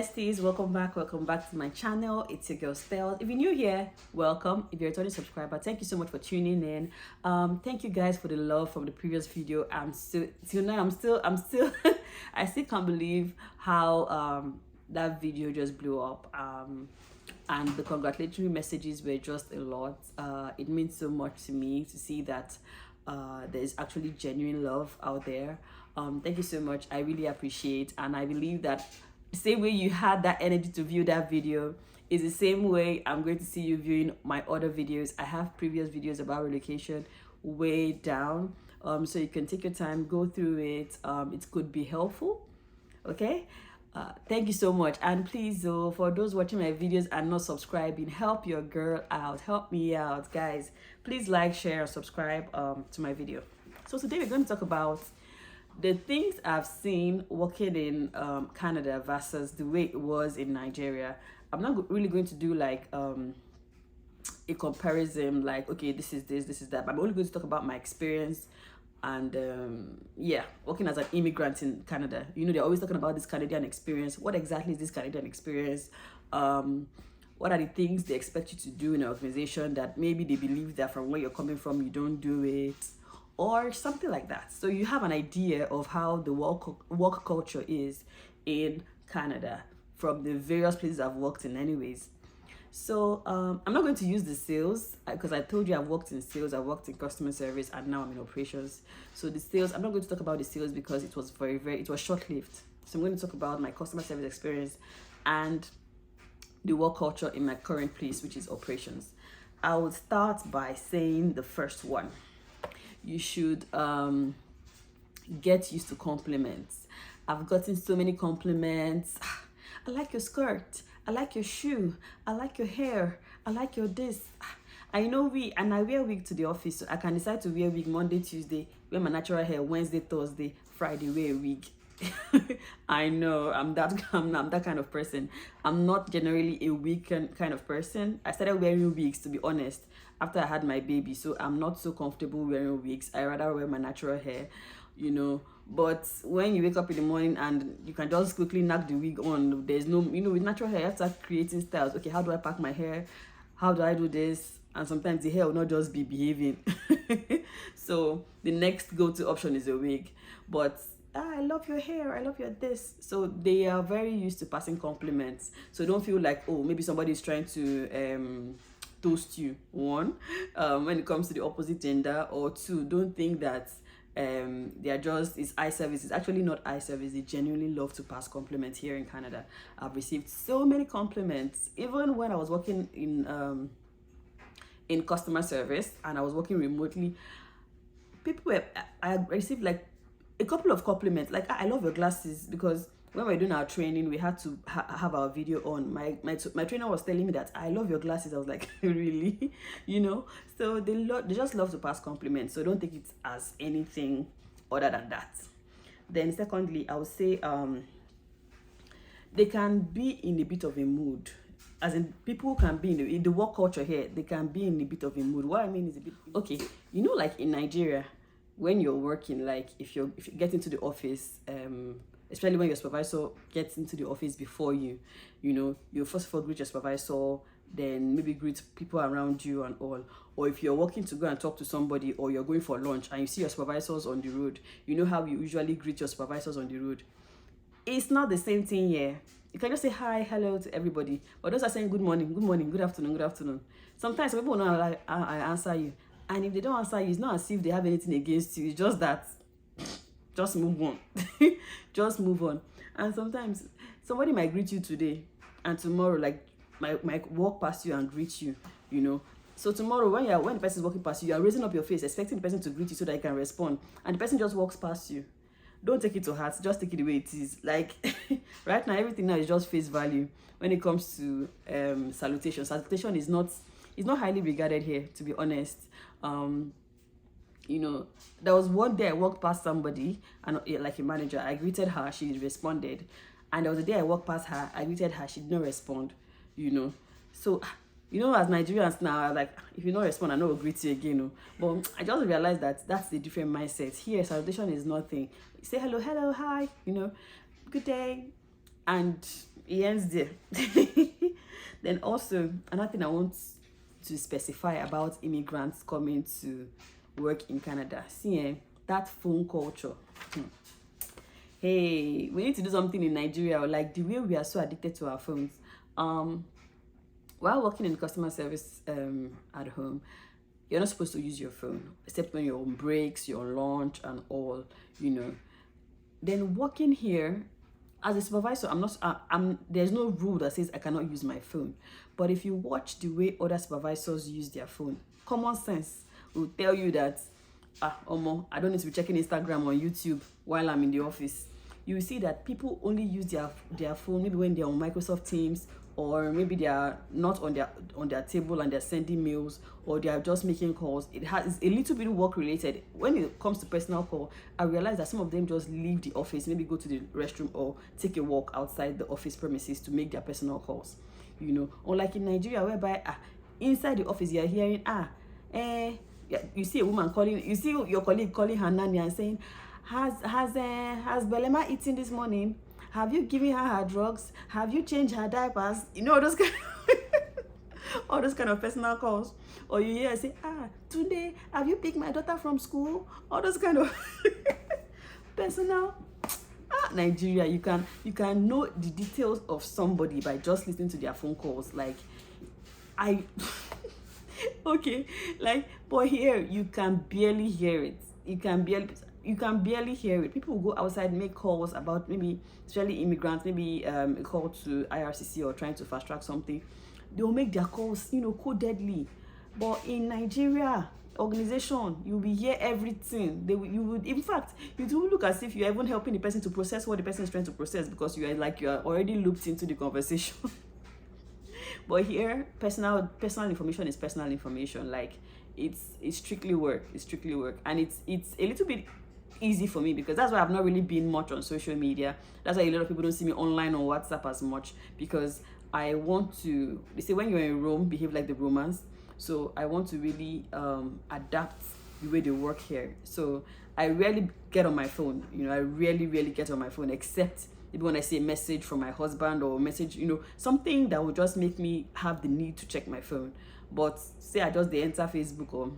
besties, welcome back to my channel. It's your girl Stell. If you're new here, welcome. If you're a returning subscriber, thank you so much for tuning in. Thank you guys for the love from the previous video. I'm still I still can't believe how that video just blew up. And the congratulatory messages were just a lot. It means so much to me to see that there's actually genuine love out there. Thank you so much. I really appreciate, and I believe that the same way you had that energy to view that video is the same way I'm going to see you viewing my other videos. I have previous videos about relocation way down, so you can take your time, go through it. It could be helpful. Okay, thank you so much. And please, for those watching my videos and not subscribing, help your girl out, help me out, guys. Please like, share, and subscribe to my video. So today we're going to talk about the things I've seen working in Canada versus the way it was in Nigeria. I'm not really going to do like a comparison, like, okay, this is this, this is that. But I'm only going to talk about my experience and yeah, working as an immigrant in Canada. You know, they're always talking about this Canadian experience. What exactly is this Canadian experience? What are the things they expect you to do in an organization that maybe they believe that from where you're coming from, you don't do it, or something like that. So you have an idea of how the work culture is in Canada from the various places I've worked in anyways. So I'm not going to use the sales because I told you I've worked in sales, I've worked in customer service, and now I'm in operations. So the sales, I'm not going to talk about the sales because it was it was short-lived. So I'm going to talk about my customer service experience and the work culture in my current place, which is operations. I would start by saying the first one. You should get used to compliments. I've gotten so many compliments. I like your skirt, I like your shoe, I like your hair, I like your this. I know and I wear wig to the office, so I can decide to wear wig Monday, Tuesday, wear my natural hair Wednesday, Thursday, Friday, wear a wig. I know I'm that kind of person. I'm not generally a wig kind of person. I started wearing wigs, to be honest, after I had my baby, so I'm not so comfortable wearing wigs. I rather wear my natural hair, you know. But when you wake up in the morning and you can just quickly knock the wig on, there's no, you know, with natural hair you have to start creating styles. Okay, how do I pack my hair, how do I do this? And sometimes the hair will not just be behaving. So the next go-to option is a wig. But I love your hair, I love your this. So they are very used to passing compliments, so don't feel like, oh, maybe somebody is trying to toast you, one, when it comes to the opposite gender, or two, don't think that they are just, it's eye service. It's actually not eye service. They genuinely love to pass compliments here in Canada. I've received so many compliments, even when I was working in customer service and I was working remotely. I received like a couple of compliments, like, I love your glasses, because when we were doing our training, we had to have our video on. My trainer was telling me that I love your glasses. I was like, really? You know? So they just love to pass compliments. So don't take it as anything other than that. Then secondly, I would say they can be in a bit of a mood. As in, people can be in the work culture here, they can be in a bit of a mood. What I mean is a bit, okay, you know, like in Nigeria, when you're working, like if you get into the office, especially when your supervisor gets into the office before you, you know, you first of all greet your supervisor, then maybe greet people around you and all. Or if you're walking to go and talk to somebody, or you're going for lunch and you see your supervisors on the road, you know how you usually greet your supervisors on the road. It's not the same thing here. You can just say hi, hello to everybody, but those are saying good morning, good afternoon, good afternoon. Sometimes people will not like, I answer you. And if they don't answer you, it's not as if they have anything against you. It's just that, just move on. Just move on. And sometimes somebody might greet you today, and tomorrow, like, might walk past you and greet you, you know. So tomorrow, when the person is walking past you, you are raising up your face, expecting the person to greet you so that you can respond. And the person just walks past you. Don't take it to heart. Just take it the way it is. Like, right now, everything now is just face value when it comes to salutation. Salutation is not highly regarded here, to be honest. You know, there was one day I walked past somebody, and like a manager, I greeted her, she responded. And there was a day I walked past her, I greeted her, she did not respond, you know. So, you know, as Nigerians now, like, if you don't respond, I know will greet you again, no. But I just realized that that's the different mindset. Here, salutation is nothing. You say hello, hi, you know, good day. And It ends there. Then also another thing I want to specify about immigrants coming to work in Canada. See, that phone culture. Hey, we need to do something in Nigeria, like the way we are so addicted to our phones. While working in customer service at home, you're not supposed to use your phone except when you're on breaks, your lunch, and all, Then working here as a supervisor, there's no rule that says I cannot use my phone. But if you watch the way other supervisors use their phone, common sense will tell you that I don't need to be checking Instagram or YouTube while I'm in the office. You will see that people only use their phone maybe when they're on Microsoft Teams, or maybe they are not on their table and they're sending mails, or they are just making calls. It's a little bit work related. When it comes to personal call, I realize that some of them just leave the office, maybe go to the restroom or take a walk outside the office premises to make their personal calls. Unlike in Nigeria, whereby inside the office you're hearing you see a woman calling, you see your colleague calling her nanny and saying, has Belema eaten this morning? Have you given her her drugs? Have you changed her diapers? Those kind all those kind of personal calls. Or you hear say, today, have you picked my daughter from school? All those kind of personal. Nigeria, you can know the details of somebody by just listening to their phone calls. Like, okay, but here you can barely hear it. You can barely hear it. People will go outside, make calls about maybe, especially immigrants, maybe a call to IRCC or trying to fast track something. They will make their calls, codedly. But in Nigeria organization, you will hear everything. In fact, it will look as if you're even helping the person to process what the person is trying to process, because you are already looped into the conversation. But here, personal information is personal information. Like, it's strictly work. And it's a little bit easy for me, because that's why I've not really been much on social media. That's why a lot of people don't see me online on WhatsApp as much, because I want to, they say when you're in Rome, behave like the Romans. So I want to really adapt the way they work here. So I rarely get on my phone. I really get on my phone, except maybe when I see a message from my husband, or a message, something that will just make me have the need to check my phone. But say I just enter Facebook, or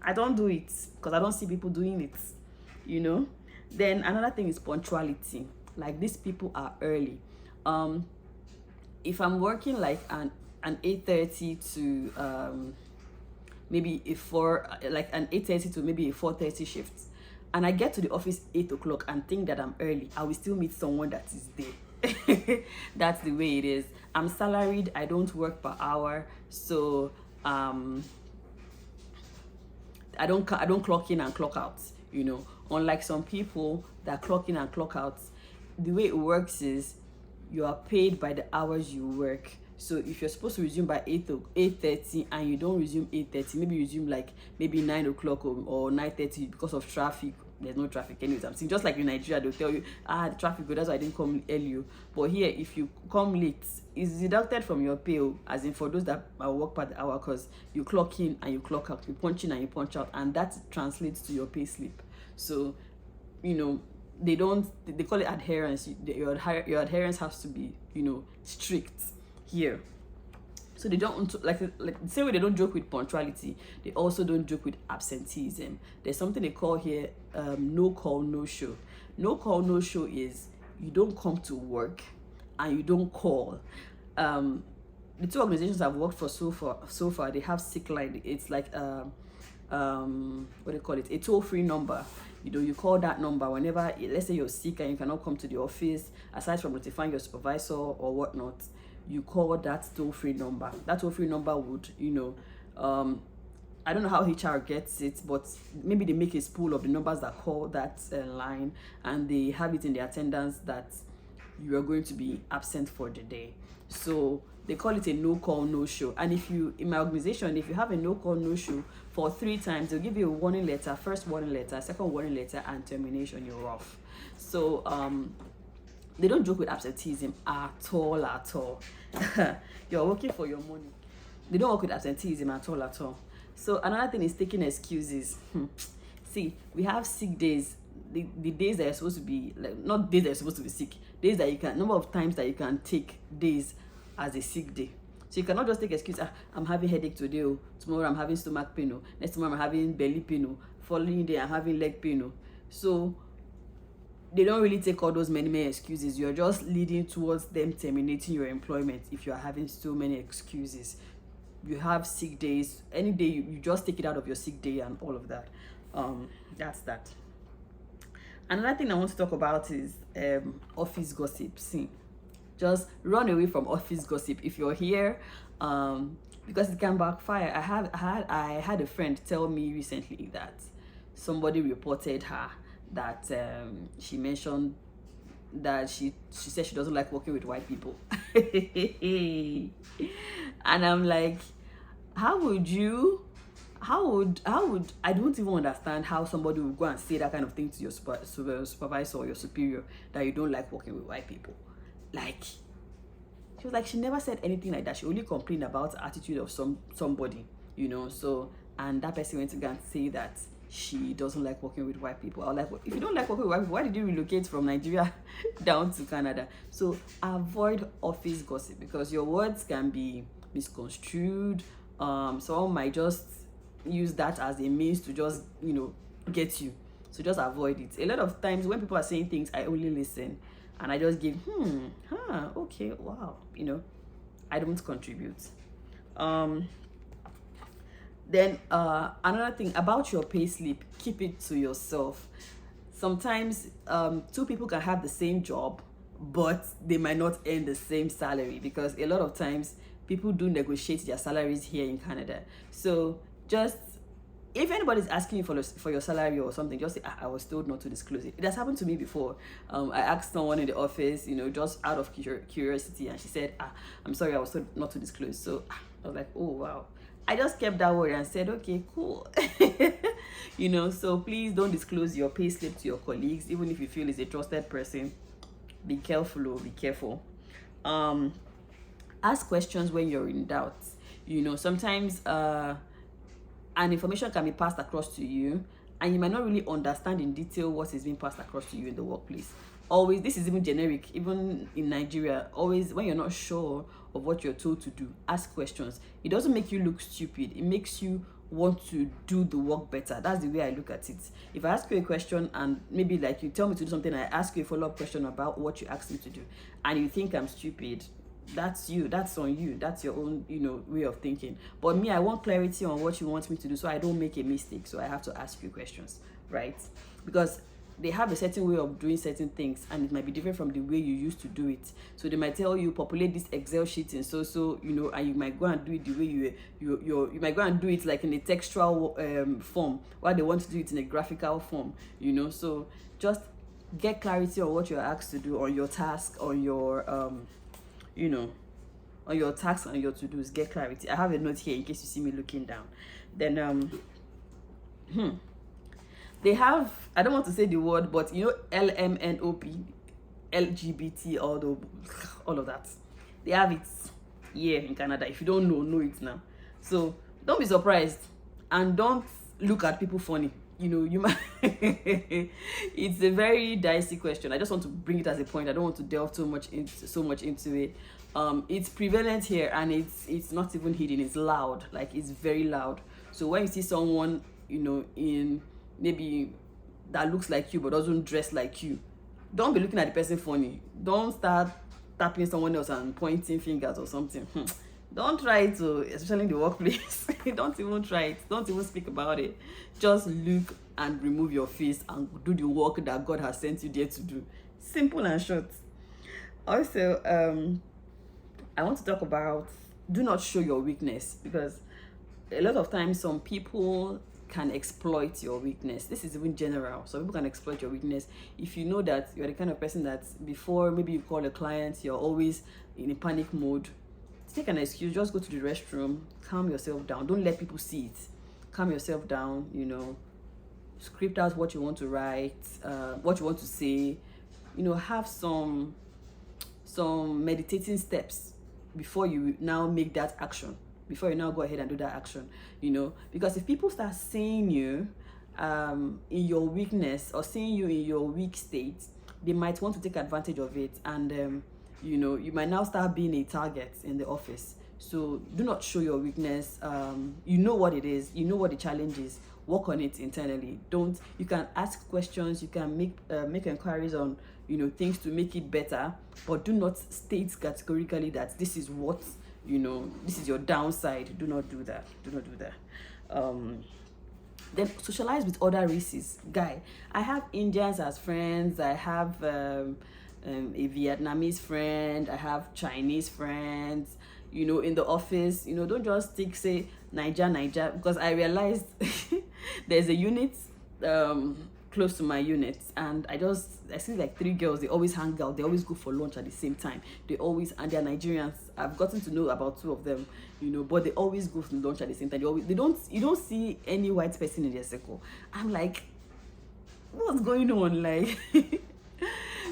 I don't do it because I don't see people doing it, Then another thing is punctuality. Like, these people are early. If I'm working like an 8:30 to maybe an 8:30 to maybe a 4:30 shift, and I get to the office 8 o'clock and think that I'm early, I will still meet someone that is there. That's the way it is. I'm salaried, I don't work per hour, so I don't clock in and clock out. Unlike some people that clock in and clock out, the way it works is you are paid by the hours you work. So if you're supposed to resume by 8:30 and you don't resume 8:30, maybe you resume like maybe 9 o'clock or 9:30 because of traffic. There's no traffic anyways. I'm saying, just like in Nigeria, they'll tell you, the traffic, that's why I didn't come early. But here, if you come late, it's deducted from your pay, as in for those that work per hour, because you clock in and you clock out, you punch in and you punch out, and that translates to your pay slip. So, they call it adherence. Your adherence has to be, strict here. So they don't, like the same way they don't joke with punctuality, they also don't joke with absenteeism. There's something they call here no call, no show. No call, no show is you don't come to work and you don't call. The two organizations I've worked for so far, they have sick line. It's like what do you call it? A toll-free number. You call that number whenever, let's say you're sick and you cannot come to the office, aside from notifying your supervisor or whatnot, you call that toll-free number. That toll-free number would, I don't know how HR gets it, but maybe they make a spool of the numbers that call that line, and they have it in the attendance that you are going to be absent for the day. So they call it a no call, no show. And in my organization, if you have a no call, no show for 3 times, they'll give you a warning letter, first warning letter, second warning letter, and termination, you're off. So they don't joke with absenteeism at all. You're working for your money. They don't work with absenteeism at all. So another thing is taking excuses. See, we have sick days the days that you're supposed to be, like, not days that you're supposed to be sick, days that you can, number of times that you can take days as a sick day. So you cannot just take excuse, I'm having headache today, oh, tomorrow I'm having stomach pain, oh, next tomorrow I'm having belly pain, oh, following day I'm having leg pain, oh. So they don't really take all those many excuses. You're just leading towards them terminating your employment if you're having so many excuses. You have sick days, any day you just take it out of your sick day and all of that. That's that. Another thing I want to talk about is office gossip. See, just run away from office gossip if you're here, because it can backfire. I had a friend tell me recently that somebody reported her that she mentioned that she said she doesn't like working with white people. And I'm like, how would I don't even understand how somebody would go and say that kind of thing to your supervisor or your superior, that you don't like working with white people. Like, she was like, she never said anything like that. She only complained about the attitude of somebody, you know. So, and that person went to go and say that she doesn't like working with white people. I was like, well, if you don't like working with white people, why did you relocate from Nigeria down to Canada? So avoid office gossip, because your words can be misconstrued. Someone might just use that as a means to just, you know, get you. So just avoid it. A lot of times when people are saying things, I only listen and I just give okay, wow, you know, I don't contribute. Then another thing about your pay slip, keep it to yourself. Sometimes two people can have the same job, but they might not earn the same salary, because a lot of times people do negotiate their salaries here in Canada. So just, if anybody's asking you for your salary or something, just say, I was told not to disclose it. It has happened to me before. I asked someone in the office, you know, just out of curiosity, and she said, I'm sorry, I was told not to disclose. So I was like, oh wow. I just kept that word and said, okay, cool. You know, so please don't disclose your pay slip to your colleagues, even if you feel it's a trusted person. Be careful, be careful. Ask questions when you're in doubt. You know, sometimes an information can be passed across to you, and you might not really understand in detail what is being passed across to you in the workplace. Always, this is even generic, even in Nigeria, always when you're not sure of what you're told to do, ask questions. It doesn't make you look stupid. It makes you want to do the work better. That's the way I look at it. If I ask you a question and maybe like you tell me to do something, I ask you a follow-up question about what you asked me to do, and you think I'm stupid, that's you, that's on you, that's your own, you know, way of thinking. But me, I want clarity on what you want me to do, so I don't make a mistake. So I have to ask you questions, right? Because they have a certain way of doing certain things, and it might be different from the way you used to do it. So they might tell you populate this Excel sheet and so you know, and you might go and do it the way you might go and do it like in a textual form, while they want to do it in a graphical form, you know. So just get clarity on what you're asked to do, on your task, on your you know, on your tasks and your to-dos. Get clarity. I have a note here in case you see me looking down. Then they have, I don't want to say the word, but you know, LMNOP, LGBT, all of that. They have it here in Canada. If you don't know it now. So don't be surprised, and don't look at people funny. You know, you might it's a very dicey question. I just want to bring it as a point. I don't want to delve so much into it. It's prevalent here, and it's not even hidden. It's loud, like it's very loud. So when you see someone, you know, in maybe that looks like you but doesn't dress like you, don't be looking at the person funny. Don't start tapping someone else and pointing fingers or something. Don't try to, especially in the workplace. Don't even try it. Don't even speak about it. Just look and remove your face and do the work that God has sent you there to do. Simple and short. Also, I want to talk about, do not show your weakness, because a lot of times some people can exploit your weakness. This is even general. Some people can exploit your weakness. If you know that you're the kind of person that before maybe you call a client, you're always in a panic mode, take an excuse, just go to the restroom, calm yourself down. Don't let people see it. Calm yourself down, you know, script out what you want to write, what you want to say, you know, have some meditating steps before you now make that action, before you now go ahead and do that action, you know. Because if people start seeing you in your weakness or seeing you in your weak state, they might want to take advantage of it, and you know, you might now start being a target in the office. So do not show your weakness. You know what it is, you know what the challenge is, work on it internally. Don't, you can ask questions, you can make inquiries on, you know, things to make it better, but do not state categorically that this is what, you know, this is your downside. Do not do that. Do not do that. Then socialize with other races. Guy, I have Indians as friends, I have a Vietnamese friend, I have Chinese friends, you know, in the office. You know, don't just stick, say Niger, because I realized there's a unit close to my unit, and I see like 3 girls. They always hang out, they always go for lunch at the same time, and they're Nigerians. I've gotten to know about 2 of them, you know, but they always go for lunch at the same time. You don't see any white person in their circle. I'm like, what's going on? Like,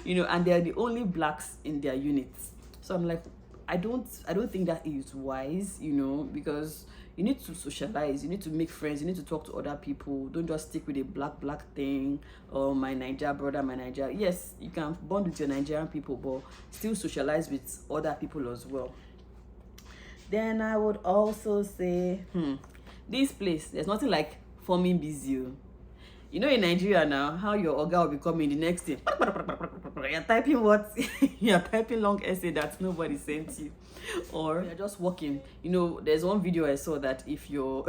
you know, and they're the only blacks in their units. So I'm like, I don't think that is wise, you know, because you need to socialize, you need to make friends, you need to talk to other people. Don't just stick with a black thing, or my Niger brother, my Niger. Yes, you can bond with your Nigerian people, but still socialize with other people as well. Then I would also say, this place, there's nothing like forming busy. You know, in Nigeria now, how your oga will be coming the next day. You're typing what? You're typing long essay that nobody sent you. Or you're just walking. You know, there's one video I saw that if you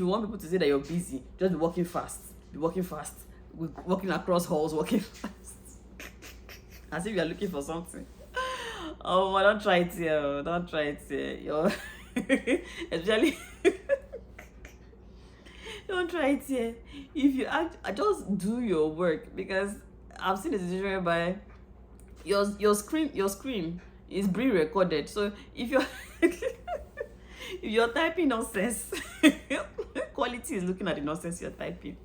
want people to say that you're busy, just be walking fast. Be walking fast. Walking across halls, walking fast. As if you're looking for something. Oh, don't try it here. Don't try it here. You're especially don't try it here. If you just do your work, because I've seen a situation whereby your screen is being recorded. So if you're if you're typing nonsense, quality is looking at the nonsense you're typing.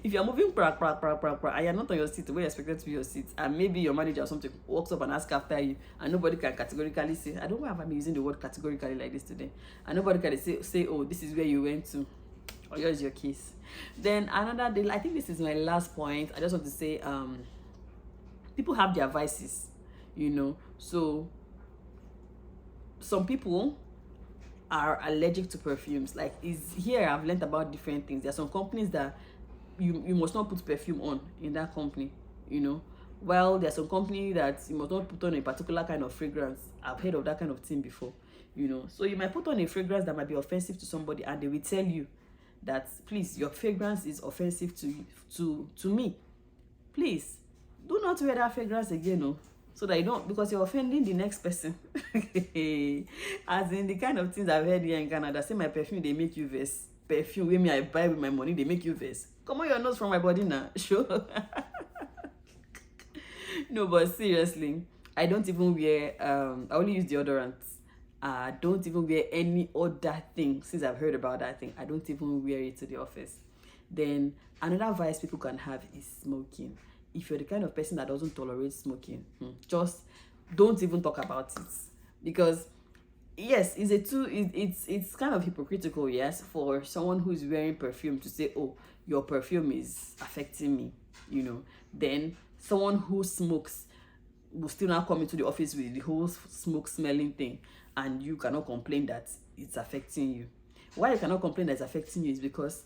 If you're moving and you're not on your seat where you're expected to be your seat, and maybe your manager or something walks up and asks after you, and nobody can categorically say, I don't know if I'm using the word categorically like this today, and nobody can say, oh, this is where you went to, or here's your case. Then another day, I think this is my last point. I just want to say, people have their vices, you know. So some people are allergic to perfumes. Like, here I've learned about different things. There are some companies that you must not put perfume on in that company, you know. Well, there's some company that you must not put on a particular kind of fragrance. I've heard of that kind of thing before, you know. So you might put on a fragrance that might be offensive to somebody, and they will tell you that, please, your fragrance is offensive to me. Please do not wear that fragrance again, no. So that you don't, because you're offending the next person. As in the kind of things I've heard here in Canada, say my perfume, they make you vex. Perfume with me, I buy with my money, they make you vex. Come on, your nose from my body now. Sure. No, but seriously, I don't even wear, I only use deodorant. I don't even wear any other thing. Since I've heard about that thing, I don't even wear it to the office. Then another vice people can have is smoking. If you're the kind of person that doesn't tolerate smoking, just don't even talk about it. Because yes, it's kind of hypocritical, yes, for someone who's wearing perfume to say, oh, your perfume is affecting me, you know. Then someone who smokes will still now come into the office with the whole smoke smelling thing, and you cannot complain that it's affecting you. Why you cannot complain that it's affecting you is because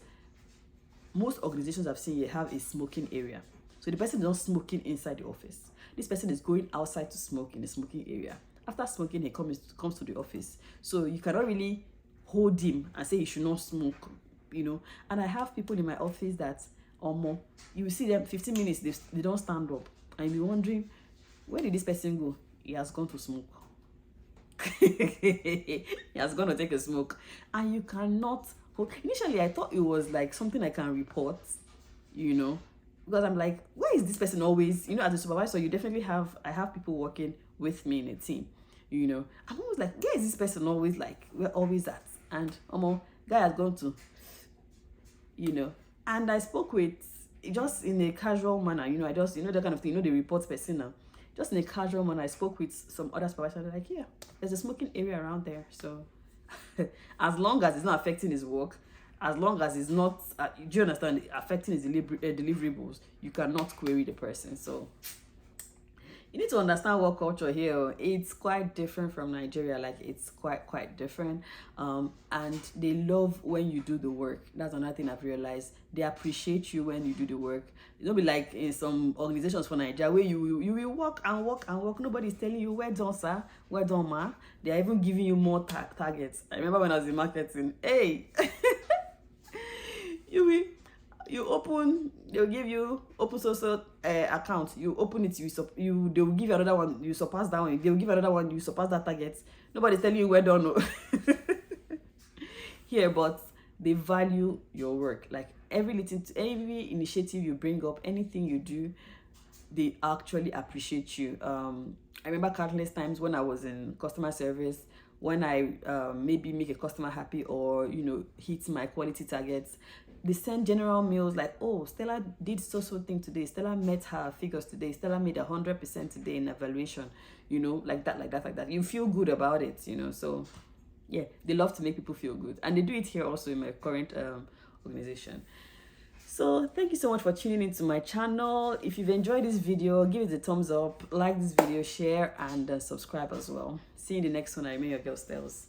most organizations I've seen here have a smoking area. So the person is not smoking inside the office. This person is going outside to smoke in the smoking area. After smoking, he comes to the office. So you cannot really hold him and say he should not smoke, you know. And I have people in my office that, you see them 15 minutes, they don't stand up. And you'll be wondering, where did this person go? He has gone to smoke. He has gone to take a smoke. And you cannot hold. Initially, I thought it was like something I can report, you know. Because I'm like, where is this person always? You know, as a supervisor, I have people working with me in a team, you know. I'm always like, where is this person always like? We're always at. And guy has gone to, you know. And I spoke with, just in a casual manner, you know, that kind of thing, you know, the report person now. Just in a casual manner, I spoke with some other supervisors, like, yeah, there's a smoking area around there. So as long as it's not affecting his work, as long as it's not, do you understand, affecting his deliverables, you cannot query the person. So you need to understand what culture here, it's quite different from Nigeria. Like, it's quite different. And they love when you do the work. That's another thing I've realized. They appreciate you when you do the work. It don't be like in some organizations for Nigeria where you will work and work and work. Nobody's telling you, well done, sir, well done, ma. They are even giving you more targets. I remember when I was in marketing, hey, you open, they'll give you open social account, you open it, they will give you another one, you surpass that one, they'll give you another one, you surpass that target. Nobody's telling you, well done, no. Here, but they value your work. Like, every initiative you bring up, anything you do, they actually appreciate you. I remember countless times when I was in customer service, when I maybe make a customer happy, or hit my quality targets, they send general mails like, oh, Stella did so thing today, Stella met her figures today, Stella made 100% today in evaluation, like that. You feel good about it, so yeah, they love to make people feel good, and they do it here also in my current organization. So thank you so much for tuning into my channel. If you've enjoyed this video, give it a thumbs up, like this video, share, and subscribe as well. See you in the next one. I remain your girl, Stells.